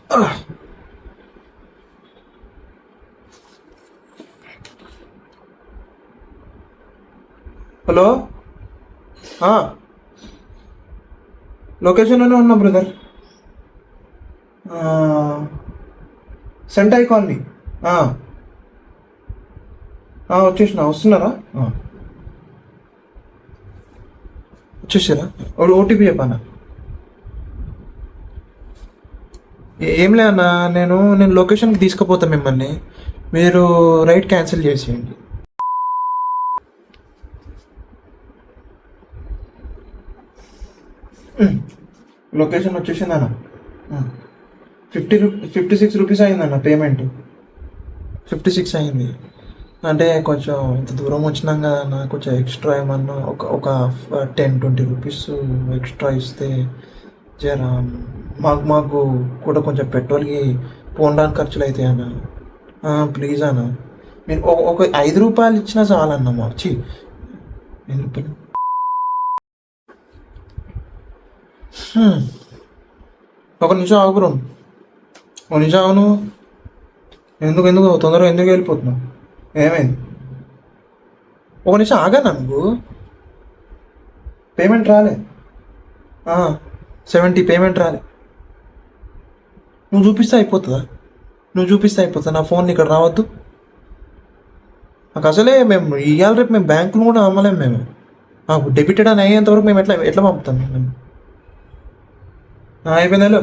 Hello, లొకేషన్లోనే ఉన్నా brother. సెంటై colony. వస్తున్నారా? వచ్చేసారా? ఓటీపీ చెప్పానా? ఏం లే అన్న, నేను లొకేషన్కి తీసుకుపోతా మిమ్మల్ని. మీరు రైడ్ క్యాన్సిల్ చేసేయండి. లొకేషన్ వచ్చేసిందన్న. 56 రూపీస్ అయిందన్న పేమెంట్. 56 అయింది. అంటే కొంచెం ఇంత దూరం వచ్చినాం కదా అన్న, కొంచెం ఎక్స్ట్రా ఏమన్నా ఒక 10-20 రూపీస్ ఎక్స్ట్రా ఇస్తే జరా మాకు కూడా కొంచెం పెట్రోల్కి పోవడానికి ఖర్చులు అవుతాయి అన్న. ప్లీజ్ అన్న, మీరు ఒక 5 రూపాయలు ఇచ్చినా చాలన్న. మార్చి 5 రూపాయలు. ఒక నిమిషం ఆగురం. ఒక నిమిషం ఆగును. ఎందుకు తొందరగా ఎందుకు వెళ్ళిపోతున్నావు? ఏమైంది? ఒక నిమిషం ఆగన్నా. నువ్వు పేమెంట్ రాలే. 70 పేమెంట్ రాలే. నువ్వు చూపిస్తే అయిపోతుందా? నా ఫోన్ ఇక్కడ రావద్దు. నాకు అసలే మేము ఇవాళ రేపు మేము బ్యాంకులు కూడా అమ్మలేము. మేము మాకు డెబిటెడ్ అని అయ్యేంత వరకు మేము ఎట్లా పంపుతాం మేము? అయిపోయిందా?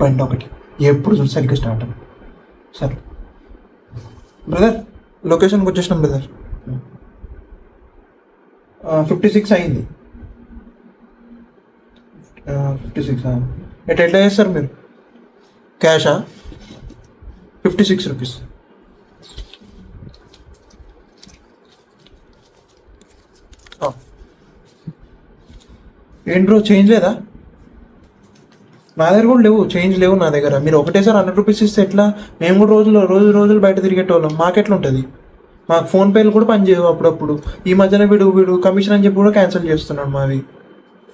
బండి ఒకటి ఎప్పుడు చూసి సరిగ్గా స్టార్ట్ అవ్వ. సరే బ్రదర్, లొకేషన్కి వచ్చేసినాం బ్రదర్. 56 అయింది. 56 ఎట్లా చేస్తారు మీరు? క్యాషా? 56 రూపీస్. ఏంటి బ్రో, చేంజ్ లేదా? నా దగ్గర కూడా చేంజ్ లేవు నా దగ్గర. మీరు ఒకటేసారి 100 రూపీస్ ఇస్తే ఎట్లా? మేము కూడా రోజులు బయట తిరిగేటోళ్ళం. మాకెట్లుంటుంది? మాకు ఫోన్పేలు కూడా పనిచేయవు అప్పుడప్పుడు. ఈ మధ్యన వీడు కమిషన్ అని చెప్పి కూడా క్యాన్సిల్ చేస్తున్నాడు మావి.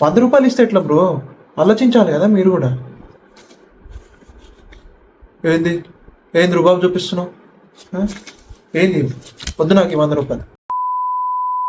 100 రూపాయలు ఇస్తే ఎట్లా బ్రో? ఆలోచించాలి కదా మీరు కూడా. ఏంది రూపాయలు చూపిస్తున్నావు? ఏంది? వద్దు నాకు 100 రూపాయలు.